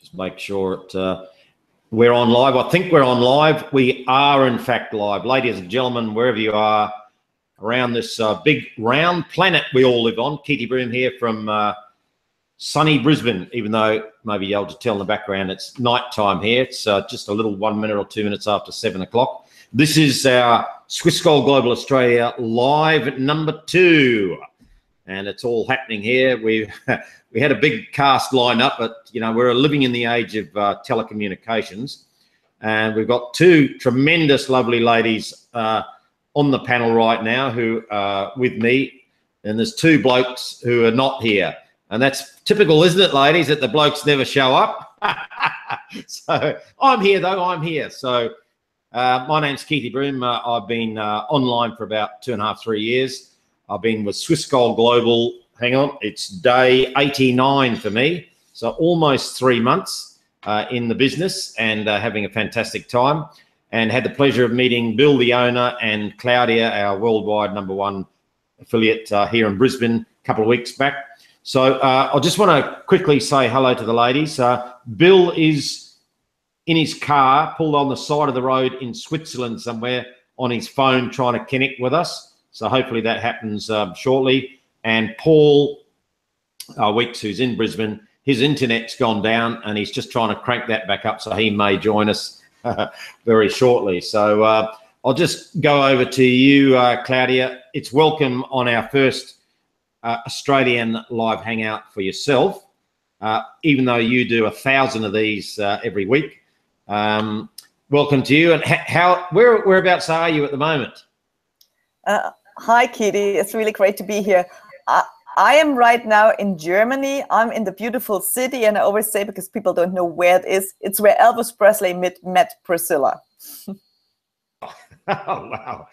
Just make sure we're on live. I think we're on live. We are, in fact, live. Ladies and gentlemen, wherever you are around this big round planet we all live on, Keithy Broome here from sunny Brisbane, even though maybe you're able to tell in the background it's night time here. It's just a little 1 minute or 2 minutes after 7 o'clock. This is our Swissqual Global Australia live number 2. And it's all happening here. We had a big cast lined up, but you know, we're living in the age of telecommunications, and we've got 2 tremendous, lovely ladies on the panel right now who are with me, and there's 2 blokes who are not here, and that's typical, isn't it, ladies, that the blokes never show up? So I'm here though. I'm here. So my name's Keithy Broome. I've been online for about 2.5, 3 years. I've been with Swissqual Global, hang on, it's day 89 for me. So almost 3 months in the business, and having a fantastic time, and had the pleasure of meeting Bill, the owner, and Claudia, our worldwide #1 affiliate here in Brisbane a couple of weeks back. So I just want to quickly say hello to the ladies. Bill is in his car, pulled on the side of the road in Switzerland somewhere on his phone trying to connect with us. So hopefully that happens shortly. And Paul Weeks, who's in Brisbane, his internet's gone down and he's just trying to crank that back up, so he may join us very shortly. So I'll just go over to you, Claudia. It's welcome on our first Australian live hangout for yourself, even though you do 1,000 of these every week. Welcome to you. And whereabouts are you at the moment? Hi, Keithy. It's really great to be here. I am right now in Germany. I'm in the beautiful city, and I always say, because people don't know where it is, it's where Elvis Presley met Priscilla. Oh, wow.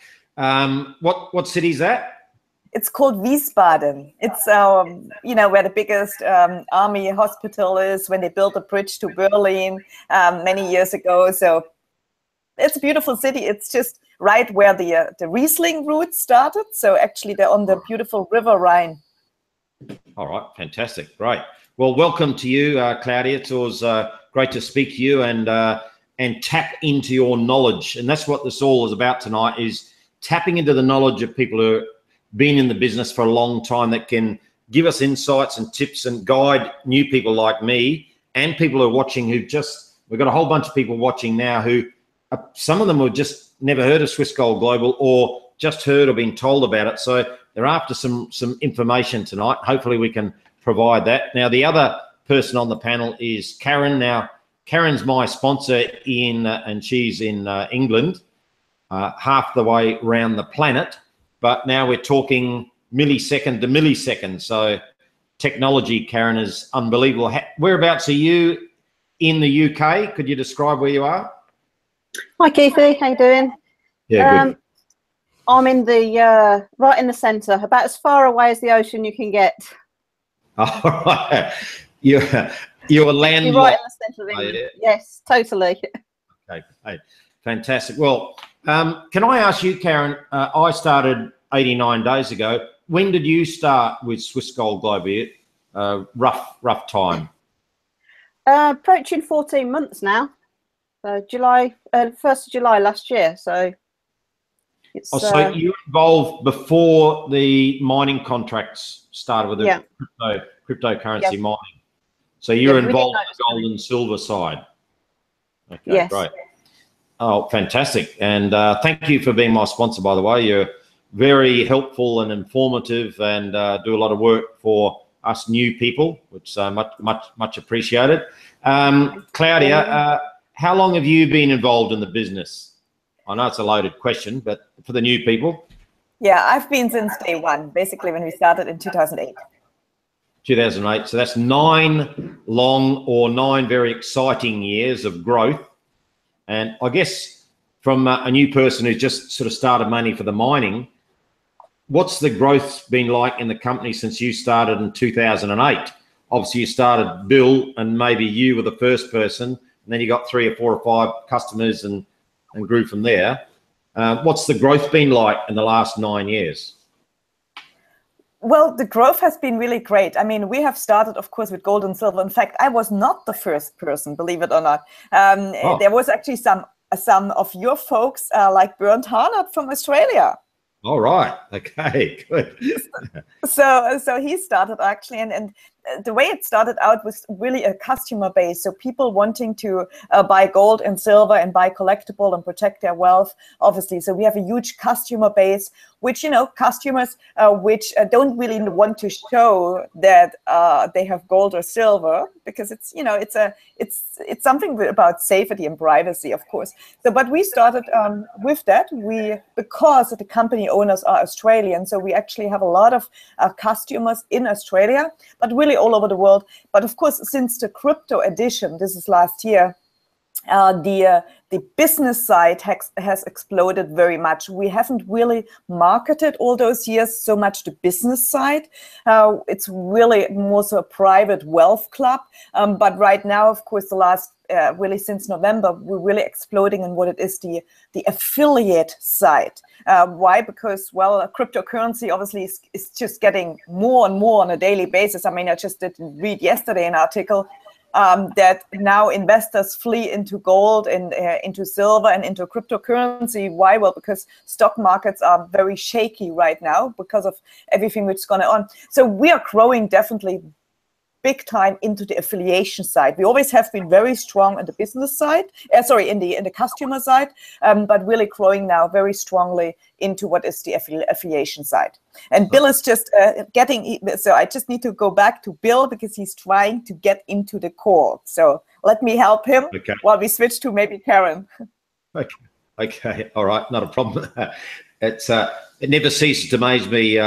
What city is that? It's called Wiesbaden. It's you know, where the biggest army hospital is, when they built a bridge to Berlin many years ago. So it's a beautiful city. It's just right where the Riesling route started. So actually they're on the beautiful River Rhine. All right, fantastic, great. Well, welcome to you, Claudia. It's always great to speak to you and tap into your knowledge. And that's what this all is about tonight, is tapping into the knowledge of people who have been in the business for a long time, that can give us insights and tips and guide new people like me and people who are watching who we've got a whole bunch of people watching now who some of them have just never heard of Swissqual Global, or just heard or been told about it. So they're after some information tonight. Hopefully we can provide that. Now, the other person on the panel is Karen. Now, Karen's my sponsor and she's in England, half the way around the planet. But now we're talking millisecond to millisecond. So technology, Karen, is unbelievable. Whereabouts are you in the UK? Could you describe where you are? Hi, Keithy. How you doing? Yeah, good. I'm in the right in the centre, about as far away as the ocean you can get. All right. You're landlocked. You're right in the centre of England. Yeah. Yes, totally. Okay, hey, fantastic. Well, can I ask you, Karen? I started 89 days ago. When did you start with Swissqual Global? Rough time. Approaching 14 months now. July, 1st of July last year. So it's. So you were involved before the mining contracts started with the cryptocurrency mining. So you're involved in the gold and silver side. Okay, yes. Great. Oh, fantastic. And thank you for being my sponsor, by the way. You're very helpful and informative, and do a lot of work for us new people, which much appreciated. Claudia, how long have you been involved in the business? I know it's a loaded question, but for the new people. Yeah, I've been since day one, basically when we started in 2008. 2008. So that's 9 very exciting years of growth. And I guess from a new person who's just sort of started money for the mining, what's the growth been like in the company since you started in 2008? Obviously, you started Bill, and maybe you were the first person, and then you got 3 or 4 or 5 customers and grew from there. What's the growth been like in the last 9 years? Well, the growth has been really great. I mean, we have started, of course, with gold and silver. In fact, I was not the first person, believe it or not. There was actually some of your folks, like Bernd Harnert from Australia. All right. Okay. Good. So he started actually, and the way it started out was really a customer base. So people wanting to buy gold and silver and buy collectible and protect their wealth, obviously. So we have a huge customer base, which, customers which don't really want to show that they have gold or silver, because it's, it's something about safety and privacy, of course. So, but we started with that. Because the company owners are Australian, so we actually have a lot of customers in Australia, but really all over the world. But of course, since the crypto edition, this is last year, the business side has exploded very much. We haven't really marketed all those years so much the business side. It's really more so a private wealth club. But right now, of course, the last really since November, we're really exploding in what it is, the affiliate side. Why? Because, well, cryptocurrency obviously is just getting more and more on a daily basis. I mean, I just did read yesterday an article that now investors flee into gold and into silver and into cryptocurrency. Why? Well, because stock markets are very shaky right now because of everything which is going on. So we are growing definitely big time into the affiliation side. We always have been very strong on the business side, in the customer side, but really growing now very strongly into what is the affiliation side. And Bill is just so I just need to go back to Bill because he's trying to get into the call. So let me help him while we switch to maybe Karen. Okay. All right. Not a problem. It never ceases to amaze me,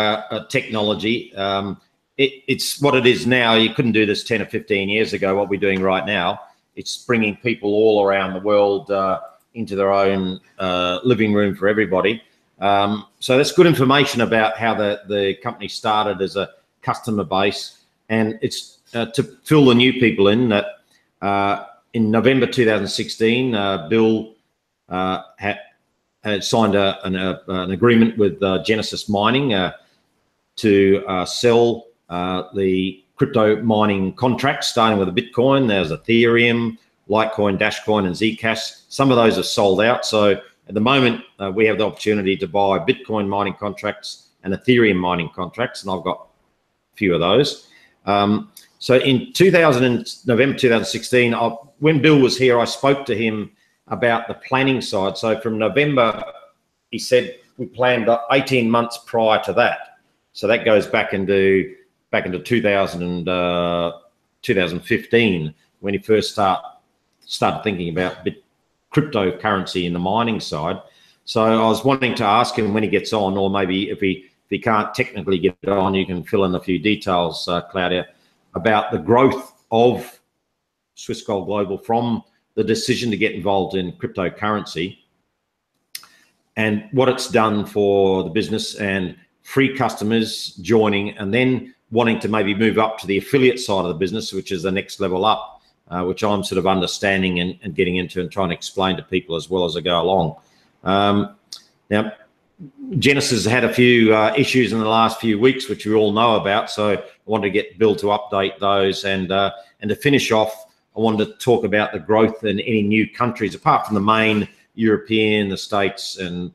technology. It's what it is now. You couldn't do this 10 or 15 years ago, what we're doing right now. It's bringing people all around the world into their own living room for everybody. So that's good information about how the company started as a customer base. And it's to fill the new people in that in November 2016, Bill had signed an agreement with Genesis Mining to sell the crypto mining contracts, starting with a Bitcoin. There's Ethereum, Litecoin, Dashcoin, and Zcash. Some of those are sold out. So at the moment, we have the opportunity to buy Bitcoin mining contracts and Ethereum mining contracts, and I've got a few of those. So in November 2016, when Bill was here, I spoke to him about the planning side. So from November, he said we planned 18 months prior to that. So that goes back into 2015 when he first started thinking about cryptocurrency in the mining side. So I was wanting to ask him when he gets on, or maybe if he can't technically get on, you can fill in a few details, Claudia, about the growth of Swiss Gold Global from the decision to get involved in cryptocurrency and what it's done for the business and free customers joining, and then wanting to maybe move up to the affiliate side of the business, which is the next level up, which I'm sort of understanding and getting into and trying to explain to people as well as I go along. Now, Genesis had a few issues in the last few weeks, which we all know about. So I wanted to get Bill to update those. And to finish off, I wanted to talk about the growth in any new countries, apart from the main European, the States and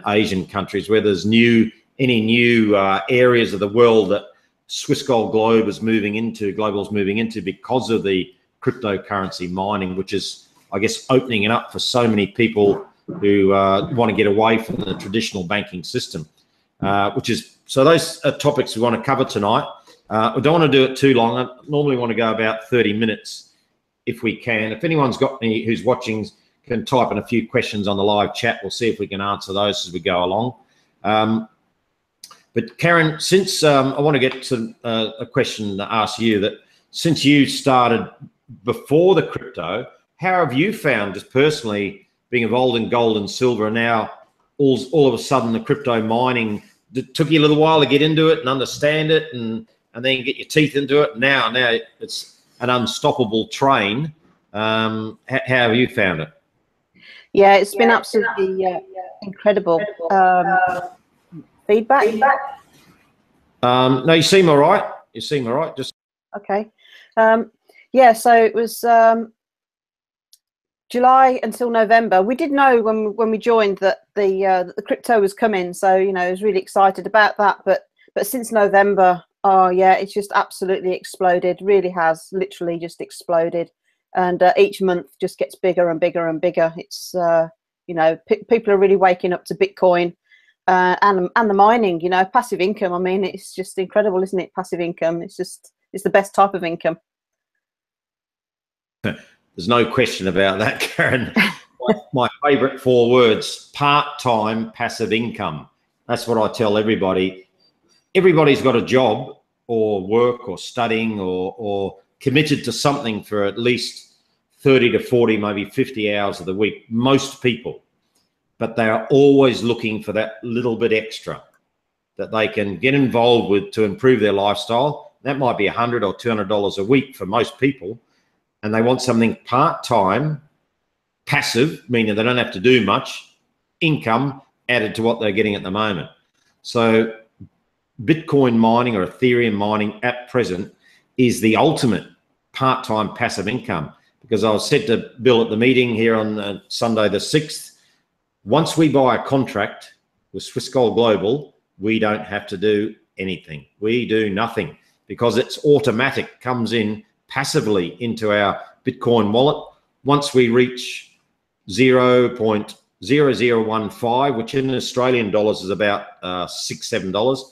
Asian countries, where there's any new areas of the world that Swiss Gold Global is moving into because of the cryptocurrency mining, which is, I guess, opening it up for so many people who want to get away from the traditional banking system, so those are topics we want to cover tonight. We don't want to do it too long. I normally want to go about 30 minutes if we can. If anyone's got any who's watching can type in a few questions on the live chat. We'll see if we can answer those as we go along. But Karen, since I want to get to a question to ask you, that since you started before the crypto, how have you found just personally being involved in gold and silver, and now all of a sudden the crypto mining, it took you a little while to get into it and understand it and then get your teeth into it. Now it's an unstoppable train. How have you found it? Yeah, it's been absolutely incredible. Feedback. No, you seem all right. You seem all right. Just Okay. Yeah, so it was July until November. We did know when we joined that the crypto was coming, so I was really excited about that. But since November, oh yeah, it's just absolutely exploded. Really has, literally just exploded, and each month just gets bigger and bigger and bigger. It's people are really waking up to Bitcoin and the mining. Passive income. I mean, it's just incredible, isn't it? Passive income. It's the best type of income. There's no question about that, Karen. My favourite 4 words: part-time passive income. That's what I tell everybody. Everybody's got a job or work or studying or committed to something for at least 30 to 40, maybe 50 hours of the week, most people. But they are always looking for that little bit extra that they can get involved with to improve their lifestyle. That might be $100 or $200 a week for most people. And they want something part-time, passive, meaning they don't have to do much, income added to what they're getting at the moment. So Bitcoin mining or Ethereum mining at present is the ultimate part-time passive income, because I said to Bill at the meeting here on Sunday the 6th, once we buy a contract with Swiss Gold Global, we don't have to do anything. We do nothing because it's automatic, comes in passively into our Bitcoin wallet. Once we reach 0.0015, which in Australian dollars is about $6-7,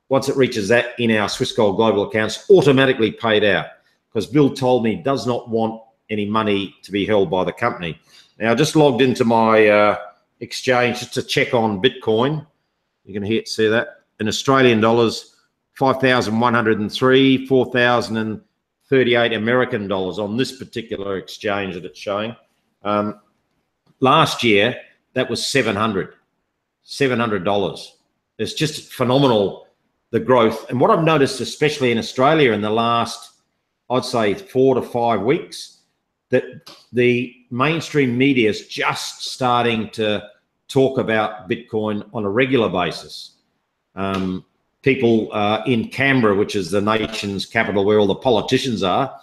once it reaches that in our Swiss Gold Global accounts, automatically paid out, because Bill told me he does not want any money to be held by the company. Now, I just logged into my exchange just to check on Bitcoin. You can see that in Australian dollars, 5,103, 4,038 American dollars on this particular exchange that it's showing. Last year, that was $700. It's just phenomenal, the growth. And what I've noticed, especially in Australia in the last, I'd say 4 to 5 weeks, that the mainstream media is just starting to talk about Bitcoin on a regular basis. People in Canberra, which is the nation's capital where all the politicians are,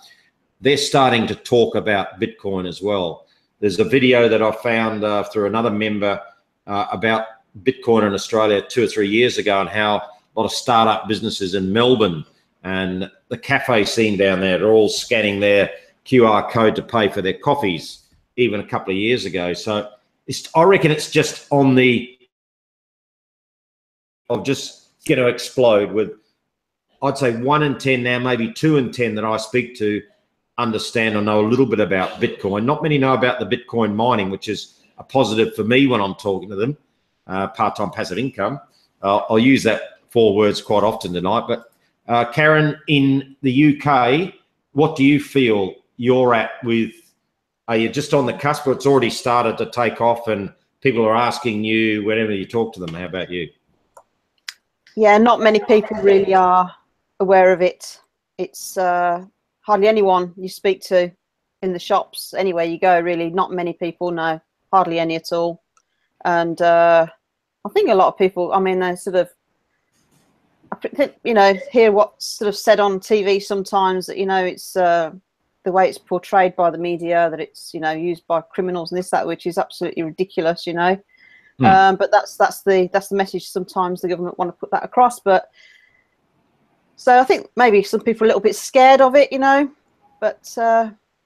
they're starting to talk about Bitcoin as well. There's a video that I found through another member about Bitcoin in Australia 2 or 3 years ago, and how a lot of startup businesses in Melbourne and the cafe scene down there are all scanning their QR code to pay for their coffees even a couple of years ago. So I reckon it's just on the of just going to explode with, I'd say 1 in 10 now, maybe 2 in 10 that I speak to understand or know a little bit about Bitcoin. Not many know about the Bitcoin mining, which is a positive for me when I'm talking to them, part-time passive income. I'll use that 4 words quite often tonight. But Karen, in the UK, what do you feel you're at with, are you just on the cusp, or it's already started to take off and people are asking you whenever you talk to them? How about you? Yeah, not many people really are aware of it. It's hardly anyone you speak to in the shops, anywhere you go, really. Not many people know, hardly any at all. And I think a lot of people, I mean, they sort of, hear what's sort of said on TV sometimes, that, it's the way it's portrayed by the media, that it's, used by criminals and this, that, which is absolutely ridiculous, But that's the message sometimes the government want to put that across. But so I think maybe some people are a little bit scared of it, but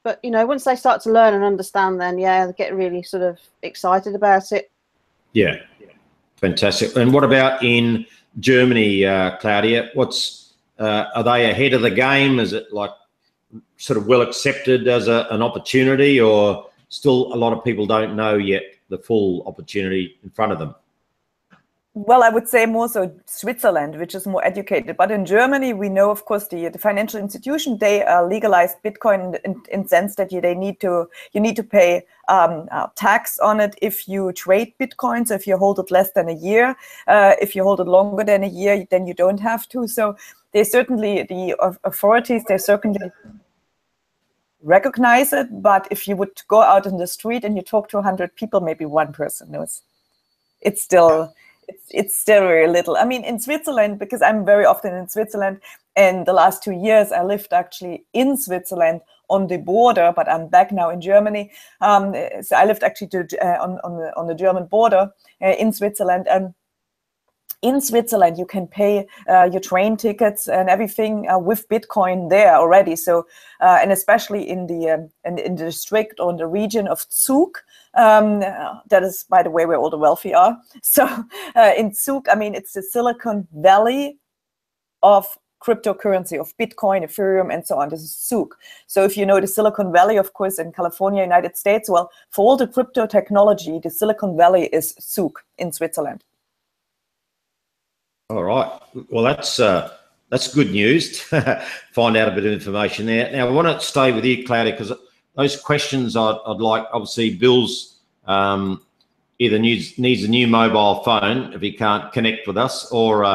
once they start to learn and understand, then yeah, they get really sort of excited about it. Yeah, fantastic. And what about in Germany, Claudia? Are they ahead of the game? Is it like sort of well accepted as an opportunity, or still a lot of people don't know yet the full opportunity in front of them? Well, I would say more so Switzerland, which is more educated. But in Germany, we know, of course, the financial institution, they legalized Bitcoin in sense that you need to pay tax on it if you trade Bitcoin. So if you hold it less than a year, if you hold it longer than a year, then you don't have to. So they certainly, the authorities, they certainly recognize it. But if you would go out in the street and you talk to 100 people, maybe one person knows. It's still it's still very little. I mean, in Switzerland, because I'm very often in Switzerland, and the last 2 years I lived actually in Switzerland on the border, but I'm back now in Germany. So I lived actually on the German border in Switzerland, and in Switzerland you can pay your train tickets and everything with Bitcoin there already. So and especially in the district or in the region of Zug, that is, by the way, where all the wealthy are. So in Zug, I mean, it's the Silicon Valley of cryptocurrency, of Bitcoin, Ethereum, and so on. This is Zug. So if you know the Silicon Valley, of course, in California, United States, well, for all the crypto technology, the Silicon Valley is Zug in Switzerland. All right. Well, that's good news to find out a bit of information there. Now, I want to stay with you, Claudia, because those questions I'd like, obviously, Bill's either needs a new mobile phone if he can't connect with us, or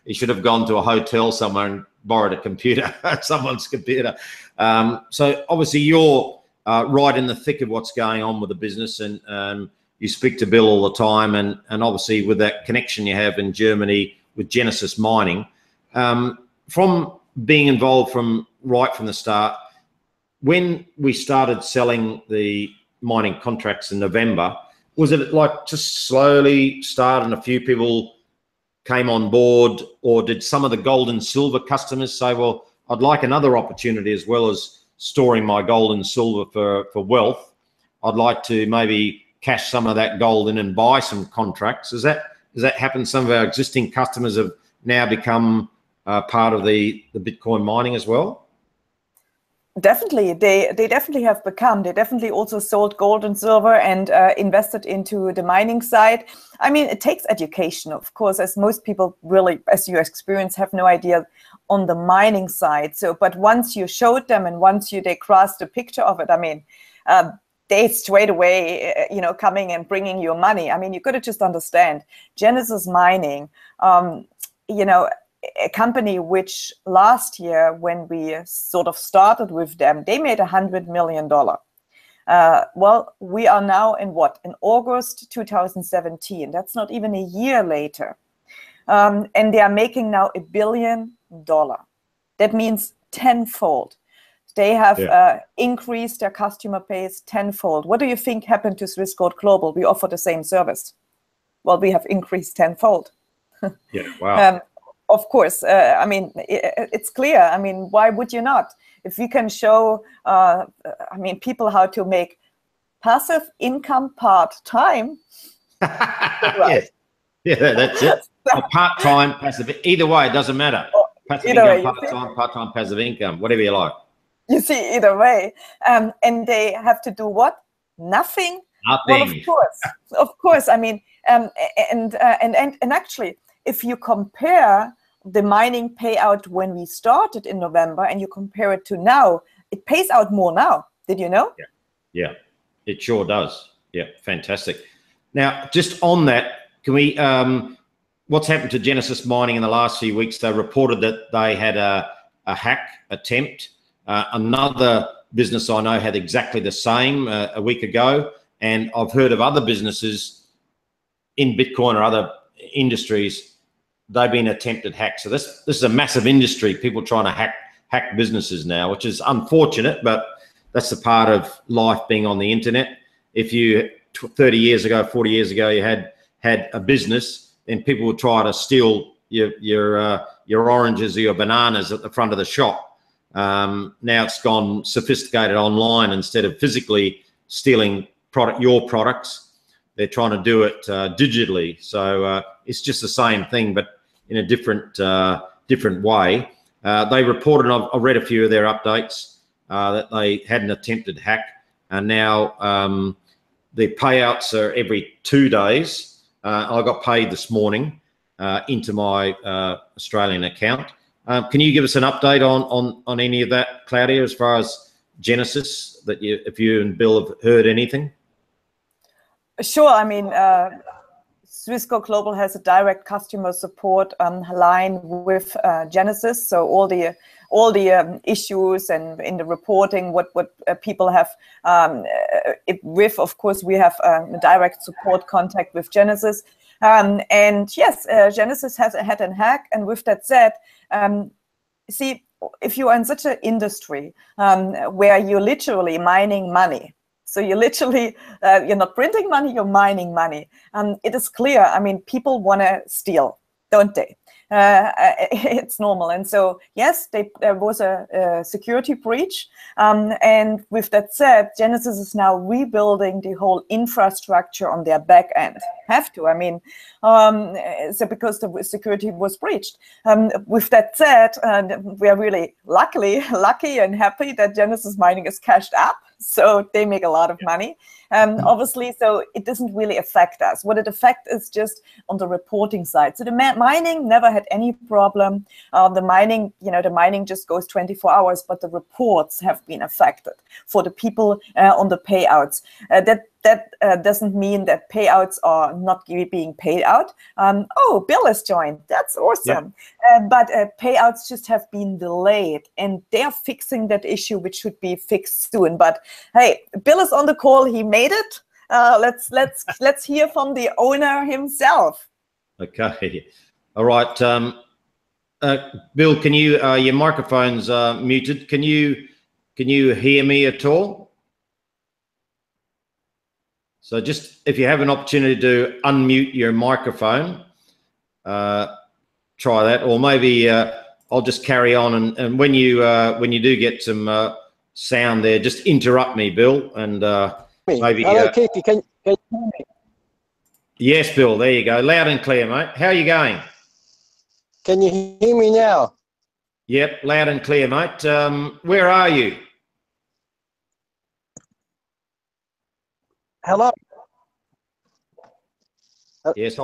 he should have gone to a hotel somewhere and borrowed a computer, someone's computer. So obviously you're right in the thick of what's going on with the business, and you speak to Bill all the time, and obviously with that connection you have in Germany with Genesis Mining. From being involved right from the start, when we started selling the mining contracts in November, was it like just slowly start and a few people came on board, or did some of the gold and silver customers say, well, I'd like another opportunity as well as storing my gold and silver for wealth? I'd like to maybe cash some of that gold in and buy some contracts. Does that happen? Some of our existing customers have now become part of the Bitcoin mining as well? Definitely, they definitely have become. They definitely also sold gold and silver and invested into the mining side. I mean, it takes education, of course, as most people really, as you experience, have no idea on the mining side. So, but once you showed them and once they grasped a picture of it, I mean, they straight away, coming and bringing you money. I mean, you got to just understand Genesis Mining, a company which last year, when we sort of started with them, they made $100 million. Well, we are now in August 2017. That's not even a year later. And they are making now $1 billion. That means tenfold. They have increased their customer base tenfold. What do you think happened to Swissquote Global? We offer the same service. Well, we have increased tenfold. Yeah, wow. Of course, I mean, it's clear. I mean, why would you not? If you can show, people how to make passive income part-time. Right. Yeah, that's it. Part-time, passive. Either way, it doesn't matter. Passive income, part-time, passive income, whatever you like. You see, either way. And they have to do what? Nothing. Nothing. Well, of course. I mean, and actually, if you compare the mining payout when we started in November and you compare it to now, it pays out more now. Did you know? Yeah, it sure does. Yeah, fantastic. Now, just on that, can we, what's happened to Genesis Mining in the last few weeks? They reported that they had a hack attempt. Another business I know had exactly the same a week ago. And I've heard of other businesses in Bitcoin or other industries, they've been attempted hacks. So this is a massive industry, people trying to hack businesses now, which is unfortunate, but that's the part of life being on the internet. If you 30 years ago, 40 years ago, you had a business, then people would try to steal your oranges or your bananas at the front of the shop. Now it's gone sophisticated online. Instead of physically stealing your products, they're trying to do it digitally. So it's just the same thing, but in a different way. They reported, I've read a few of their updates, that they had an attempted hack, and now the payouts are every 2 days. I got paid this morning into my Australian account. Can you give us an update on any of that, Claudia, as far as Genesis, if you and Bill have heard anything? Sure. I mean, Swissquote Global has a direct customer support line with Genesis. So all the issues and in the reporting, what people have of course, we have a direct support contact with Genesis. And yes, Genesis has had a hack. And with that said, see, if you are in such an industry where you're literally mining money, so you're literally, you're not printing money, you're mining money. It is clear, I mean, people want to steal, don't they? It's normal. And so, yes, there was a security breach. And with that said, Genesis is now rebuilding the whole infrastructure on their back end. Have to, I mean, so because the security was breached. With that said, we are really lucky and happy that Genesis Mining is cashed up. So they make a lot of money. Obviously, so it doesn't really affect us. What it affects is just on the reporting side. So the mining never had any problem. The mining just goes 24 hours, but the reports have been affected for the people on the payouts. That doesn't mean that payouts are not being paid out. Oh, Bill has joined. That's awesome. Yeah. But payouts just have been delayed, and they're fixing that issue, which should be fixed soon. But hey, Bill is on the call. He made it. Let's hear from the owner himself. Okay. All right. Bill, can you? Your microphone's muted. Can you hear me at all? So just if you have an opportunity to unmute your microphone, try that, or maybe I'll just carry on. And when you do get some sound there, just interrupt me, Bill, and maybe. Hello, Keith. Can you hear me? Yes, Bill. There you go, loud and clear, mate. How are you going? Can you hear me now? Yep, loud and clear, mate. Where are you? Hello. Yes,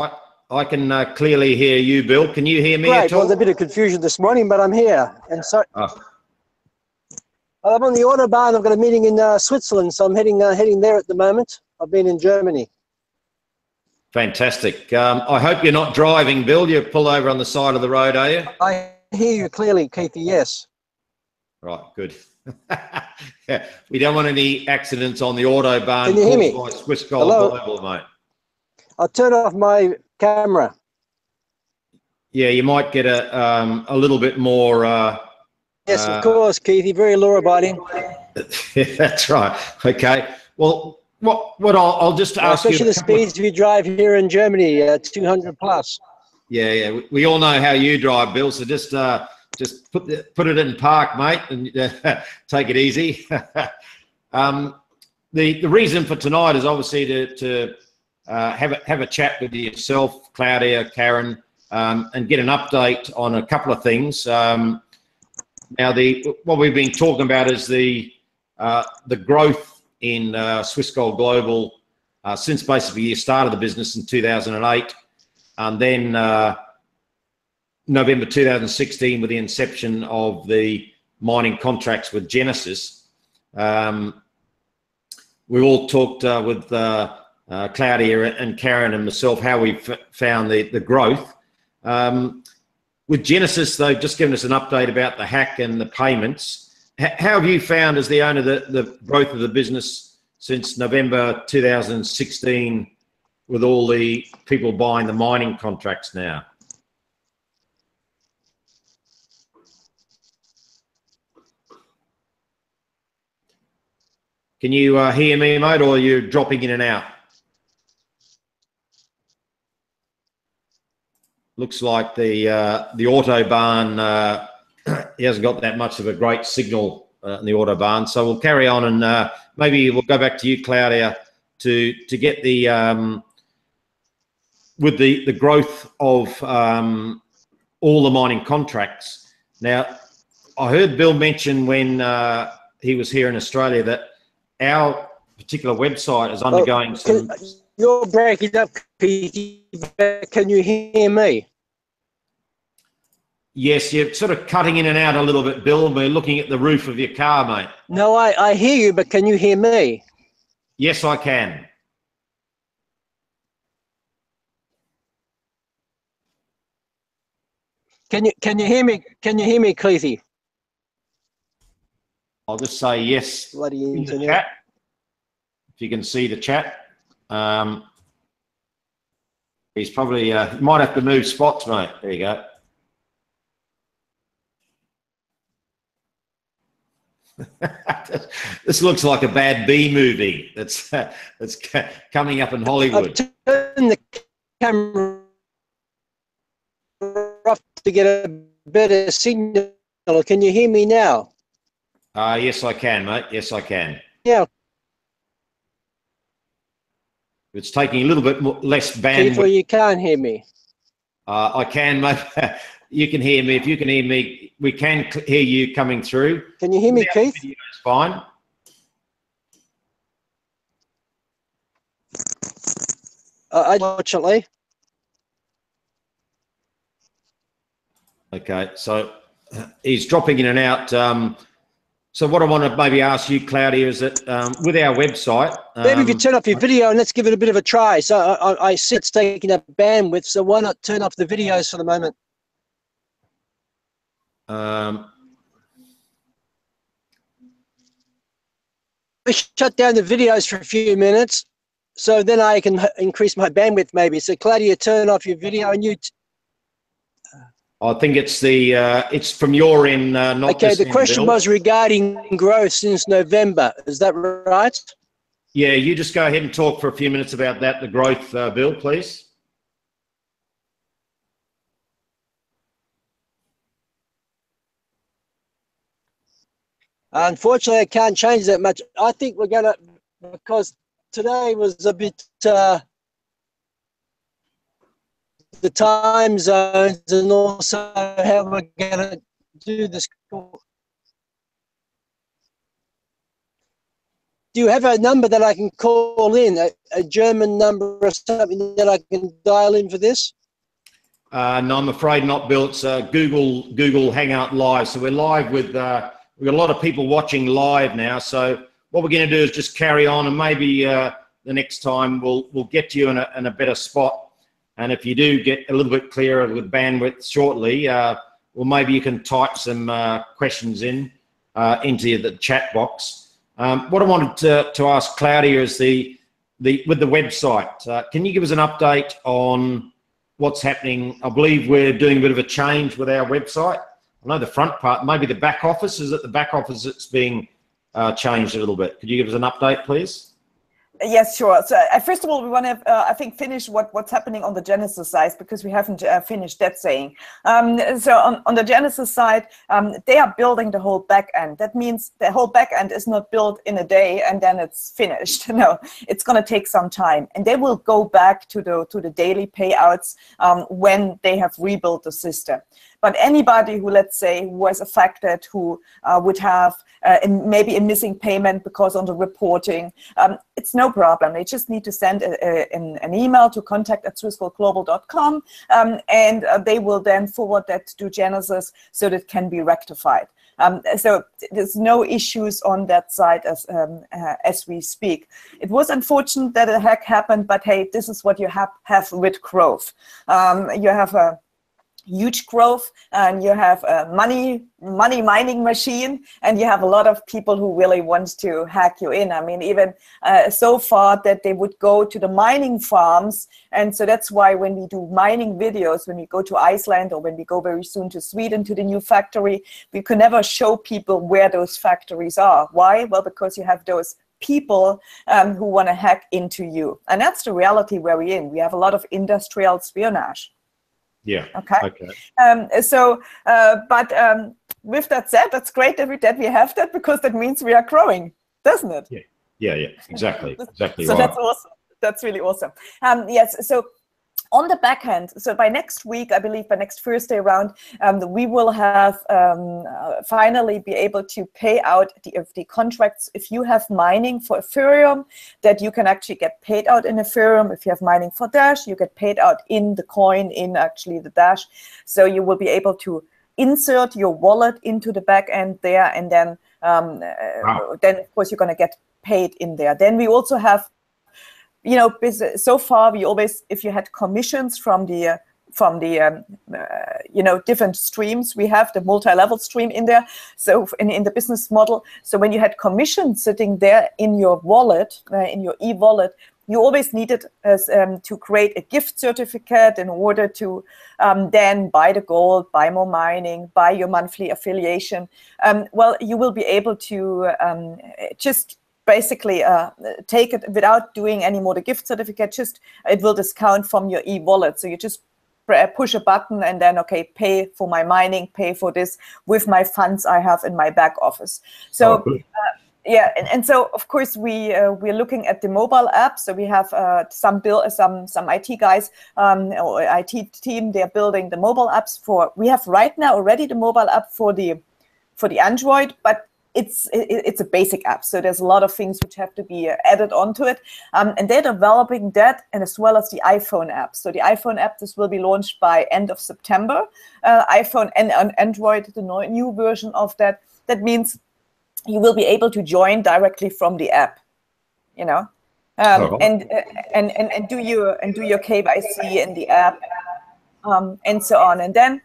I can clearly hear you, Bill. Can you hear me at all? Well, there's a bit of confusion this morning, but I'm here. And so I'm on the Autobahn. I've got a meeting in Switzerland, so I'm heading there at the moment. I've been in Germany. Fantastic. I hope you're not driving, Bill. You pull over on the side of the road, are you? I hear you clearly, Keithy, yes. Right, good. Yeah, we don't want any accidents on the Autobahn. Can you hear me? By Swissgold Global, mate. I'll turn off my camera. Yeah, you might get a little bit more. Yes, of course, Keithy. Very law-abiding. That's right. Okay. Well, what I'll just ask you. Especially the speeds we drive here in Germany, 200 plus. Yeah. We all know how you drive, Bill. So just put it in park, mate, and take it easy. The reason for tonight is obviously to have a chat with yourself, Claudia, Karen, and get an update on a couple of things. Now, what we've been talking about is the growth in Swissgold Global since basically you started the business in 2008, and then November 2016 with the inception of the mining contracts with Genesis. We all talked with Claudia and Karen and myself how we found the growth. With Genesis, they've just given us an update about the hack and the payments. How have you found, as the owner, the growth of the business since November 2016 with all the people buying the mining contracts now? Can you hear me, mate, or are you dropping in and out? Looks like the Autobahn, he hasn't got that much of a great signal in the Autobahn. So we'll carry on, and maybe we'll go back to you, Claudia, to get the with the growth of all the mining contracts. Now, I heard Bill mention when he was here in Australia that our particular website is undergoing some. You're breaking up, Keith. Can you hear me? Yes, you're sort of cutting in and out a little bit, Bill. We're looking at the roof of your car, mate. No, I hear you, but can you hear me? Yes, I can. Can you hear me? Can you hear me, Cleathy? I'll just say yes. Bloody in internet. the chat. If you can see the chat. He's probably, you might have to move spots, mate. There you go. This looks like a bad B movie that's coming up in Hollywood. I've turned the camera off to get a better signal. Can you hear me now? Yes, I can, mate. Yes, I can. Yeah. It's taking a little bit less bandwidth. Keith, you can't hear me. I can, mate. You can hear me. If you can hear me, we can hear you coming through. Can you hear me, Keith? It's fine. Unfortunately. Okay, so he's dropping in and out. So what I want to maybe ask you, Claudia, is that with our website... Maybe if you turn off your video and let's give it a bit of a try. So I see it's taking up bandwidth, so why not turn off the videos for the moment? We shut down the videos for a few minutes, so then I can increase my bandwidth maybe. So Claudia, turn off your video and you... I think it's the it's from your end, not okay, the question was regarding growth since November. Is that right? Yeah, you just go ahead and talk for a few minutes about that, the growth, Bill, please. Unfortunately, I can't change that much. I think we're going to, because today was a bit, the time zones and also how we're going to do this. Do you have a number that I can call in, a German number or something that I can dial in for this? No, I'm afraid not, Bill. It's Google Hangout Live. So we're live with... we've got a lot of people watching live now, so what we're going to do is just carry on, and maybe the next time we'll get you in a better spot. And if you do get a little bit clearer with bandwidth shortly, well, maybe you can type some questions into the chat box. What I wanted to ask Claudia is with the website. Can you give us an update on what's happening? I believe we're doing a bit of a change with our website. I know the front part, maybe the back office. Is it the back office that's being changed a little bit? Could you give us an update, please? Yes, sure. So first of all, we want to, I think, finish what's happening on the Genesis side, because we haven't finished that saying. So on the Genesis side, they are building the whole back end. That means the whole back end is not built in a day and then it's finished. No, it's going to take some time, and they will go back to the daily payouts when they have rebuilt the system. But anybody who, let's say, was affected, who would have maybe a missing payment because on the reporting, it's no problem. They just need to send an email to contact@swissquoteglobal.com, and they will then forward that to Genesis so that it can be rectified. So there's no issues on that side as we speak. It was unfortunate that a hack happened, but hey, this is what you have with growth. You have a huge growth, and you have a money mining machine, and you have a lot of people who really want to hack you in. I mean, even so far that they would go to the mining farms, and so that's why when we do mining videos, when we go to Iceland or when we go very soon to Sweden to the new factory, we can never show people where those factories are. Why? Well, because you have those people who want to hack into you, and that's the reality where we're in. We have a lot of industrial espionage. Yeah. Okay. But with that said, that's great that we have that, because that means we are growing, doesn't it? Yeah. Exactly. Exactly. So right. That's awesome. That's really awesome. Yes. So on the back end, so by next week, I believe by next Thursday around, we will have finally be able to pay out the contracts. If you have mining for Ethereum, that you can actually get paid out in Ethereum. If you have mining for Dash, you get paid out in the coin, in actually the Dash. So you will be able to insert your wallet into the back end there, and then then of course you're going to get paid in there. Then we also have, you know, so far we always, if you had commissions from the you know, different streams, we have the multi-level stream in there. So in the business model, so when you had commissions sitting there in your wallet, in your e-wallet, you always needed to create a gift certificate in order to then buy the gold, buy more mining, buy your monthly affiliation. Well, you will be able to just basically take it without doing any more the gift certificate. Just it will discount from your e-wallet. So you just push a button and then, okay, pay for my mining, pay for this with my funds I have in my back office. So yeah, and so of course we're looking at the mobile app. So we have some IT guys or IT team. They're building the mobile apps for. We have right now already the mobile app for the Android, but it's a basic app, so there's a lot of things which have to be added onto it, and they're developing that, and as well as the iPhone app. So the iPhone app, this will be launched by end of September. iPhone and Android, the new version of that. That means you will be able to join directly from the app, you know, and do your KYC in the app, and so on, and then.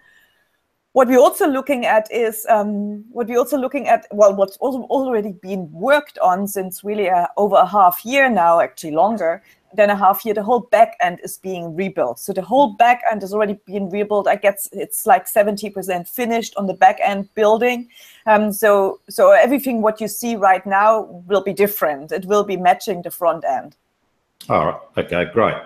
What we're also looking at is what's also already been worked on since really over a half year now, actually longer than a half year. The whole back end is being rebuilt. So the whole back end has already been rebuilt. I guess it's like 70% finished on the back end building. So everything what you see right now will be different. It will be matching the front end. All right. Okay. Great.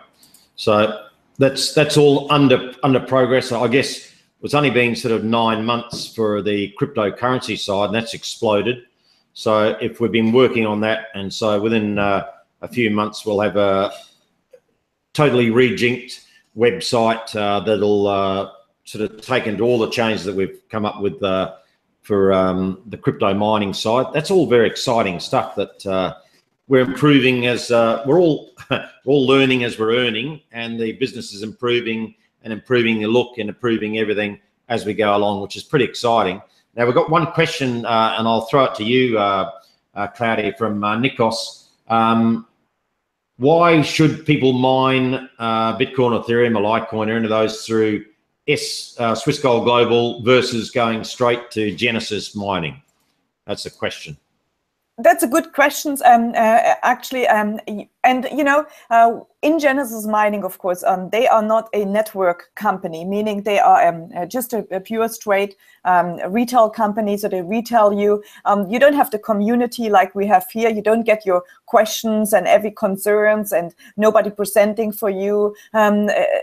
So that's all under progress. I guess. It's only been sort of 9 months for the cryptocurrency side, and that's exploded. So if we've been working on that, and so within a few months we'll have a totally rejinked website that'll sort of take into all the changes that we've come up with for the crypto mining side. That's all very exciting stuff that we're improving as we're all learning as we're earning, and the business is improving. And improving the look and improving everything as we go along, which is pretty exciting. Now, we've got one question, and I'll throw it to you, Claudia, from Nikos. Why should people mine Bitcoin, Ethereum, or Litecoin, or any of those through Swiss Gold Global versus going straight to Genesis mining? That's the question. That's a good question, actually. And, you know, in Genesis Mining, of course, they are not a network company, meaning they are just a pure straight retail company. So they retail you. You don't have the community like we have here. You don't get your questions and every concerns and nobody presenting for you.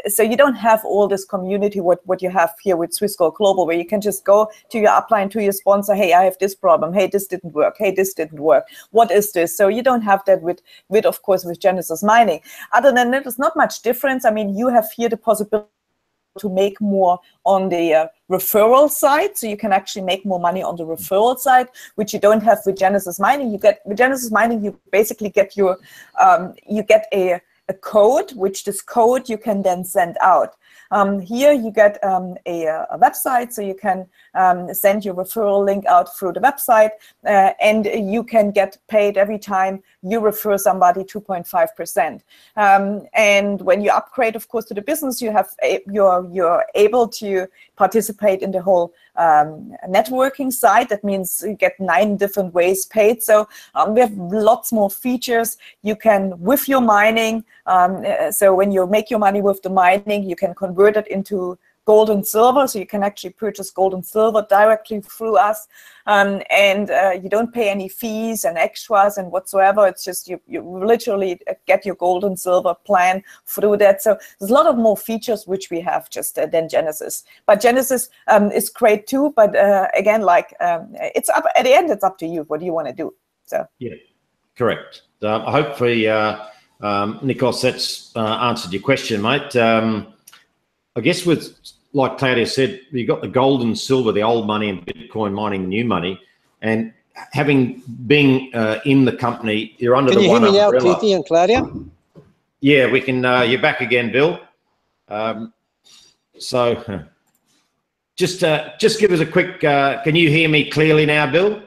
So you don't have all this community, what you have here with Swiss Gold Global, where you can just go to your upline, to your sponsor. Hey, I have this problem. Hey, this didn't work. Hey, this didn't work. What is this? So you don't have that with of course, with Genesis Mining. Other than that, there's not much difference. I mean, you have here the possibility to make more on the referral side, so you can actually make more money on the referral side, which you don't have with Genesis Mining. You get with Genesis Mining, you basically get your you get a code, which this code you can then send out. Here you get a website, so you can send your referral link out through the website, and you can get paid every time you refer somebody 2.5%. And when you upgrade, of course, to the business, you have you're able to participate in the whole networking side. That means you get 9 different ways paid. So we have lots more features. You can, with your mining, so when you make your money with the mining, you can convert it into gold and silver, so you can actually purchase gold and silver directly through us, and you don't pay any fees and extras and whatsoever. It's just you literally get your gold and silver plan through that. So there's a lot of more features which we have just than Genesis. But Genesis is great too. But again, like it's up at the end. It's up to you. What do you want to do? So yeah, correct. Hopefully, Nikos, that's answered your question, mate. I guess with, like Claudia said, you've got the gold and silver, the old money, and Bitcoin mining the new money. And having been in the company, you're under the one umbrella. Can you hear me now, Keithy and Claudia? Yeah, we can. You're back again, Bill. So just give us a quick, can you hear me clearly now, Bill?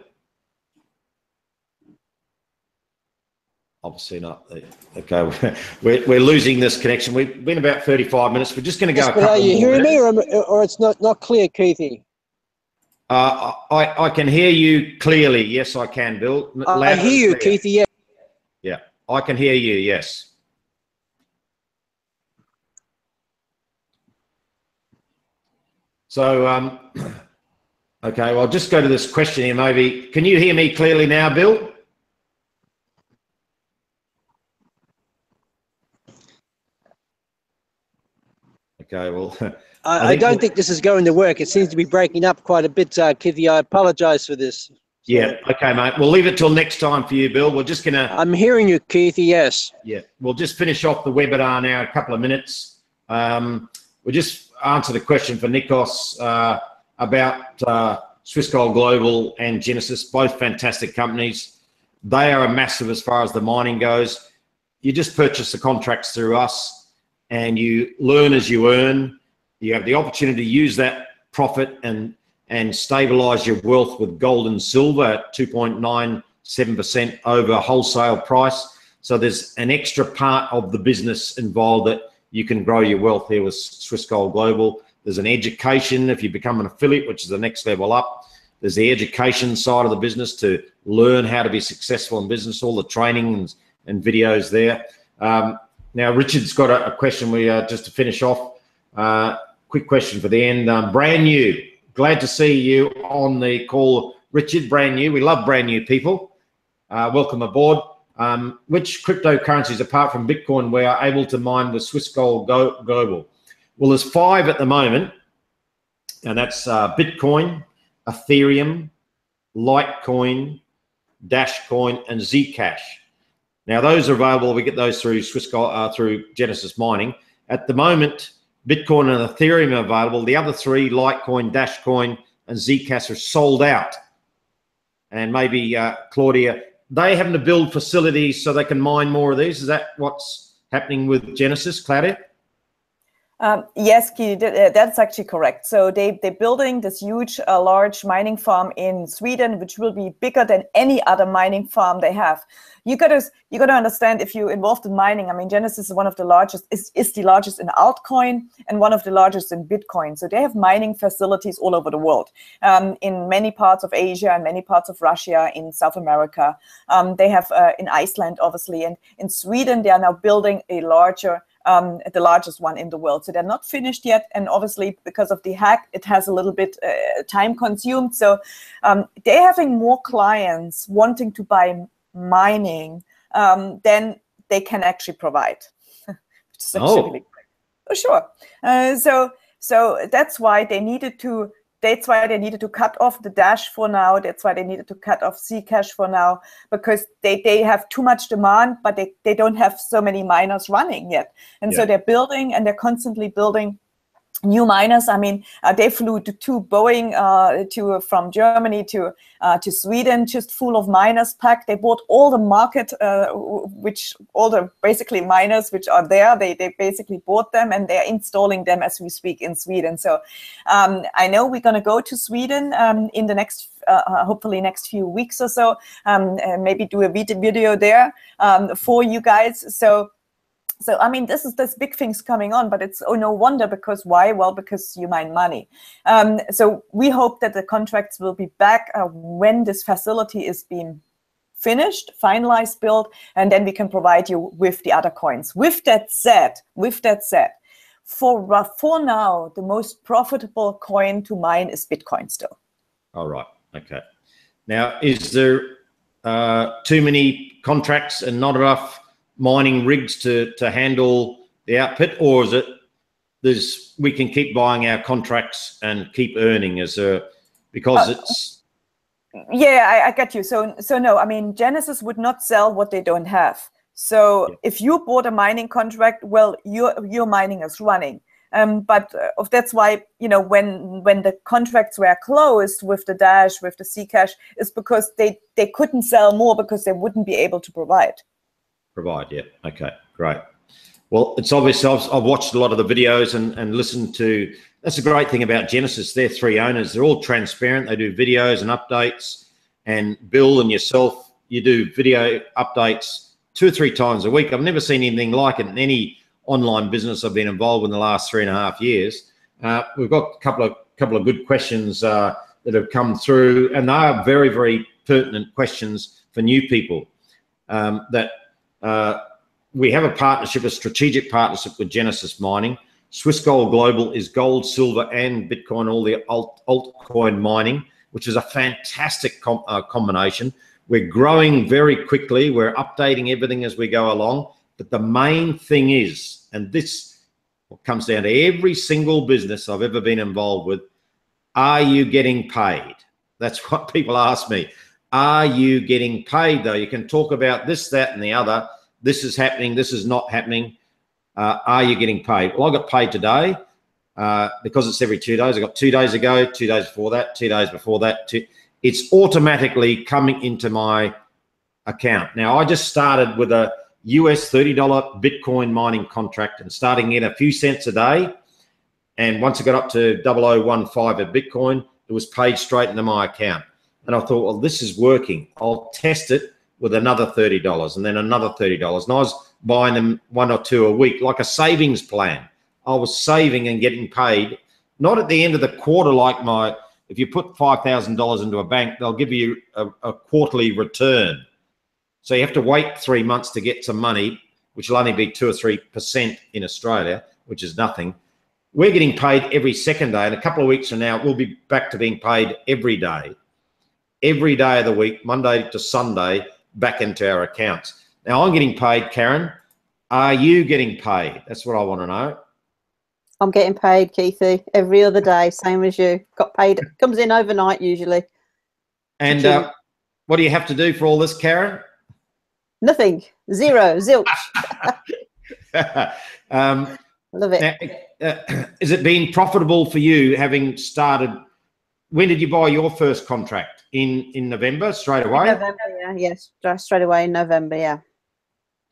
Obviously not. Okay, we're losing this connection. We've been about 35 minutes. We're just going to go. Yes, are you hearing me, or it's not clear, Keithy? I can hear you clearly. Yes, I can, Bill. I hear you, Keithy. Yeah. Yeah, I can hear you. Yes. So, okay, well, I'll just go to this question here, maybe. Can you hear me clearly now, Bill? Okay, well, I don't think this is going to work. It seems to be breaking up quite a bit, Kithy. I apologize for this. Yeah, okay, mate. We'll leave it till next time for you, Bill. We're just going to... I'm hearing you, Kithy, yes. Yeah, we'll just finish off the webinar now in a couple of minutes. We'll just answer the question for Nikos about Swissgold Global and Genesis, both fantastic companies. They are a massive as far as the mining goes. You just purchase the contracts through us and you learn as you earn. You have the opportunity to use that profit and stabilize your wealth with gold and silver at 2.97% over wholesale price. So there's an extra part of the business involved that you can grow your wealth here with Swissgold Global. There's an education if you become an affiliate, which is the next level up. There's the education side of the business to learn how to be successful in business, all the training and videos there. Now, Richard's got a question just to finish off. Quick question for the end. Brand new. Glad to see you on the call, Richard. Brand new. We love brand new people. Welcome aboard. Which cryptocurrencies, apart from Bitcoin, we are able to mine with Swissgold Global? Well, there's 5 at the moment, and that's Bitcoin, Ethereum, Litecoin, Dashcoin, and Zcash. Now, those are available. We get those through Swissgold, through Genesis Mining. At the moment, Bitcoin and Ethereum are available. The other 3, Litecoin, Dashcoin, and Zcash, are sold out. And maybe Claudia, they having to build facilities so they can mine more of these. Is that what's happening with Genesis, Claudia? Yes, Keith, that's actually correct. So they're building this huge, large mining farm in Sweden, which will be bigger than any other mining farm they have. You gotta understand, if you're involved in mining, I mean, Genesis is one of the largest, is the largest in altcoin and one of the largest in Bitcoin. So they have mining facilities all over the world, in many parts of Asia and many parts of Russia, in South America. They have in Iceland, obviously, and in Sweden, they are now building a larger, the largest one in the world. So they're not finished yet. And obviously, because of the hack, it has a little bit time consumed. So they're having more clients wanting to buy mining than they can actually provide. Oh, sure. So that's why they needed to. That's why they needed to cut off the Dash for now. That's why they needed to cut off Zcash for now, because they have too much demand, but they don't have so many miners running yet. And so they're building, and they're constantly building new miners. I mean, they flew to Boeing from Germany to Sweden, just full of miners packed. They bought all the market, all the basically miners which are there. They basically bought them, and they're installing them as we speak in Sweden. So I know we're going to go to Sweden in the next, hopefully next few weeks or so, maybe do a video there for you guys. So, I mean, there's big things coming on, but it's no wonder, because why? Well, because you mine money. So we hope that the contracts will be back when this facility is being finished, finalized, built, and then we can provide you with the other coins. With that said, for now, the most profitable coin to mine is Bitcoin still. all right. Okay. Now, is there too many contracts and not enough mining rigs to handle the output, or is it we can keep buying our contracts and keep earning because it's... Yeah, I get you. So no, I mean, Genesis would not sell what they don't have. So if you bought a mining contract, well, your mining is running. But that's why, you know, when the contracts were closed with the Dash, with the Zcash, is because they couldn't sell more, because they wouldn't be able to provide. Yeah. Okay, great. Well, it's obvious. I've watched a lot of the videos and listened to. That's a great thing about Genesis. They're 3 owners. They're all transparent. They do videos and updates. And Bill and yourself, you do video updates 2 or 3 times a week. I've never seen anything like it in any online business I've been involved in the last 3.5 years. We've got a couple of good questions that have come through, and they are very, very pertinent questions for new people. We have a partnership, a strategic partnership with Genesis Mining. Swiss Gold Global is gold, silver, and Bitcoin, all the altcoin mining, which is a fantastic combination. We're growing very quickly. We're updating everything as we go along. But the main thing is, and this comes down to every single business I've ever been involved with, are you getting paid? That's what people ask me. Are you getting paid, though? You can talk about this, that, and the other. This is happening. This is not happening. Are you getting paid? Well, I got paid today because it's every 2 days. I got 2 days ago, 2 days before that, 2 days before that. It's automatically coming into my account. Now, I just started with a US $30 Bitcoin mining contract and starting in a few cents a day. And once it got up to 0015 at Bitcoin, it was paid straight into my account. And I thought, well, this is working. I'll test it with another $30 and then another $30. And I was buying them 1 or 2 a week, like a savings plan. I was saving and getting paid, not at the end of the quarter like if you put $5,000 into a bank, they'll give you a quarterly return. So you have to wait 3 months to get some money, which will only be 2 or 3% in Australia, which is nothing. We're getting paid every second day. And a couple of weeks from now, we'll be back to being paid every day of the week, Monday to Sunday, back into our accounts. Now, I'm getting paid, Karen. Are you getting paid? That's what I want to know. I'm getting paid, Keithy, every other day, same as you. Got paid. Comes in overnight usually. And what do you have to do for all this, Karen? Nothing. Zero. Zilch. Love it. Is it been profitable for you having started? When did you buy your first contract? In November, straight away? November, yeah. Yes, straight away in November, yeah.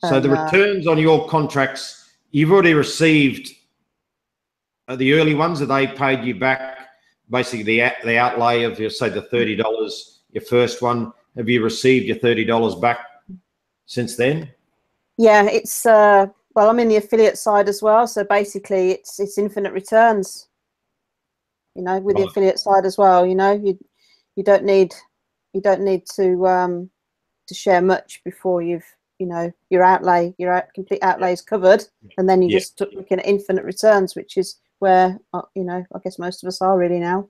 So the returns on your contracts, you've already received the early ones. Have they paid you back basically the outlay of, say, the $30, your first one? Have you received your $30 back since then? Yeah, it's well, I'm in the affiliate side as well, so basically it's infinite returns. You know, with the affiliate side as well. You know, you don't need to share much before you've, you know, your complete outlay is covered, and then you just looking at infinite returns, which is where you know, I guess most of us are really now.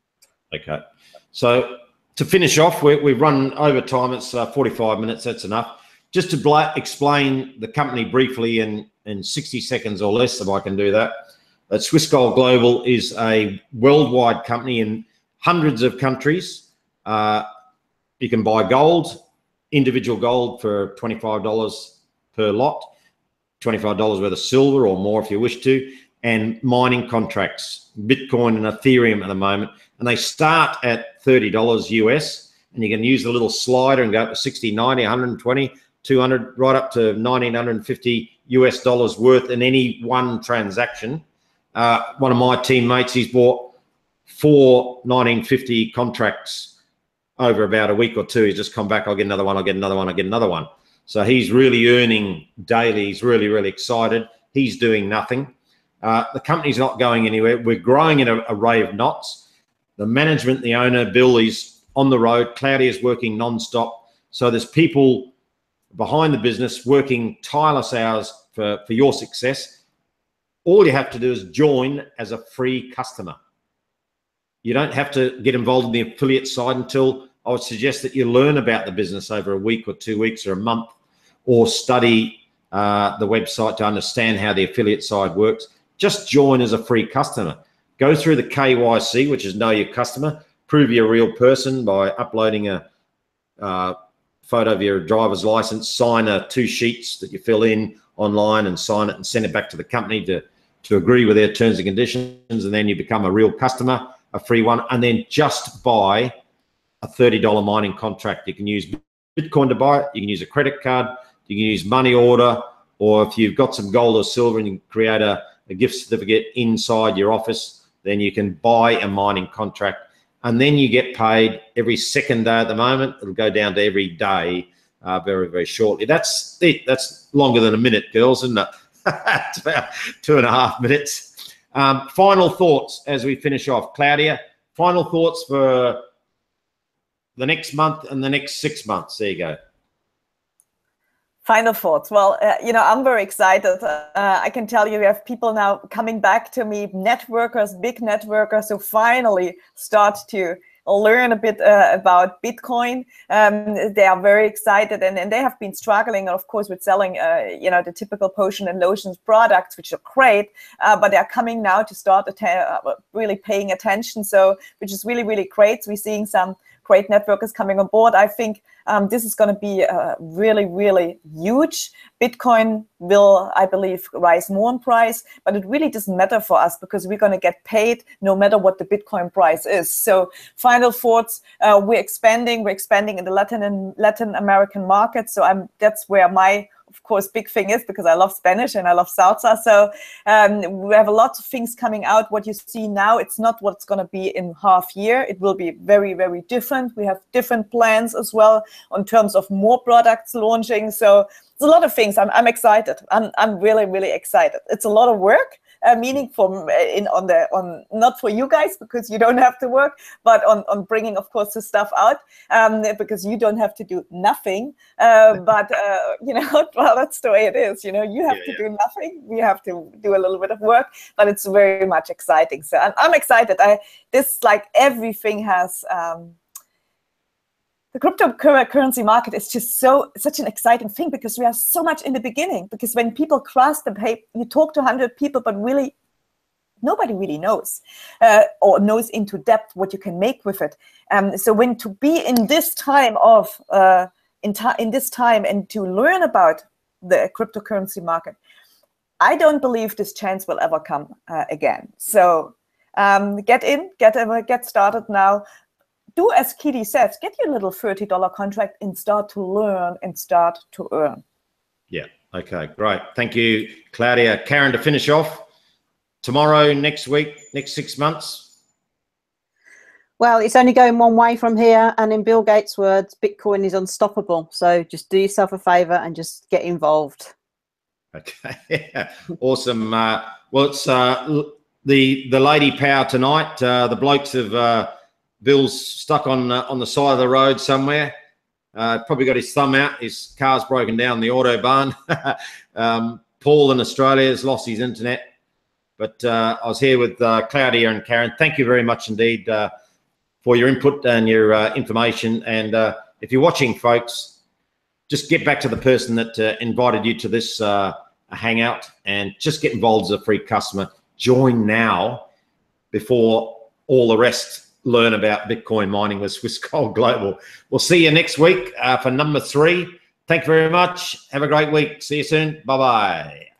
Okay, so to finish off, we've run over time. It's 45 minutes. That's enough. Just to explain the company briefly in 60 seconds or less, if I can do that. But Swiss Gold Global is a worldwide company in hundreds of countries. You can buy gold, individual gold, for $25 per lot, $25 worth of silver or more if you wish to, and mining contracts, Bitcoin and Ethereum at the moment. And they start at $30 US, and you can use the little slider and go up to 60, 90, 120, 200, right up to $1,950 US worth in any one transaction. One of my teammates, he's bought 4 1950 contracts over about a week or two. He's just come back. I'll get another one. I'll get another one. I'll get another one. So he's really earning daily. He's really, really excited. He's doing nothing. The company's not going anywhere. We're growing in an array of knots. The management, the owner, Bill, is on the road. Claudia's working non-stop. So there's people behind the business working tireless hours for your success. All you have to do is join as a free customer. You don't have to get involved in the affiliate side until I would suggest that you learn about the business over a week or 2 weeks or a month, or study the website to understand how the affiliate side works. Just join as a free customer. Go through the KYC, which is know your customer. Prove you're a real person by uploading a photo of your driver's license. Sign 2 sheets that you fill in online and sign it and send it back to the company to agree with their terms and conditions, and then you become a real customer, a free one, and then just buy a $30 mining contract. You can use Bitcoin to buy it. You can use a credit card. You can use money order, or if you've got some gold or silver and you create a gift certificate inside your office, then you can buy a mining contract, and then you get paid every second day at the moment. It'll go down to every day very, very shortly. That's it. That's longer than a minute, girls, isn't it? It's about 2.5 minutes. Final thoughts as we finish off. Claudia, final thoughts for the next month and the next 6 months. There you go. Final thoughts. Well, you know, I'm very excited. I can tell you, we have people now coming back to me, networkers, big networkers, who finally start to learn a bit about Bitcoin. They are very excited, and they have been struggling, of course, with selling, you know, the typical potion and lotions products, which are great, but they are coming now to start really paying attention. So, which is really, really great. So we're seeing some great networkers coming on board. I think this is going to be really, really huge. Bitcoin will, I believe, rise more in price, but it really doesn't matter for us because we're going to get paid no matter what the Bitcoin price is. So final thoughts, we're expanding in the Latin American market. So that's where my, of course, big thing is, because I love Spanish and I love salsa. So we have a lot of things coming out. What you see now, it's not what's going to be in half year. It will be very, very different. We have different plans as well in terms of more products launching. So there's a lot of things. I'm excited. I'm really, really excited. It's a lot of work. Meaning not for you guys because you don't have to work, but on bringing, of course, the stuff out because you don't have to do nothing. But you know, well, that's the way it is. You know, you have to do nothing. We have to do a little bit of work, but it's very much exciting. So I'm excited. This, like everything, has. The cryptocurrency market is just such an exciting thing because we are so much in the beginning. Because when people grasp the paper, you talk to 100 people, but really nobody really knows or knows into depth what you can make with it. So when to be in this time of in this time and to learn about the cryptocurrency market, I don't believe this chance will ever come again. So get started now. Do as Kitty says, get your little $30 contract and start to learn and start to earn. Yeah, okay, great. Thank you, Claudia. Karen, to finish off, tomorrow, next week, next 6 months? Well, it's only going one way from here. And in Bill Gates' words, Bitcoin is unstoppable. So just do yourself a favor and just get involved. Okay, awesome. Well, it's the lady power tonight. The blokes have... Bill's stuck on the side of the road somewhere. Probably got his thumb out. His car's broken down in the Autobahn. Paul in Australia has lost his internet. But I was here with Claudia and Karen. Thank you very much indeed for your input and your information. And if you're watching, folks, just get back to the person that invited you to this hangout and just get involved as a free customer. Join now before all the rest learn about Bitcoin mining with Swiss Gold Global. We'll see you next week for number 3. Thank you very much. Have a great week. See you soon. Bye-bye.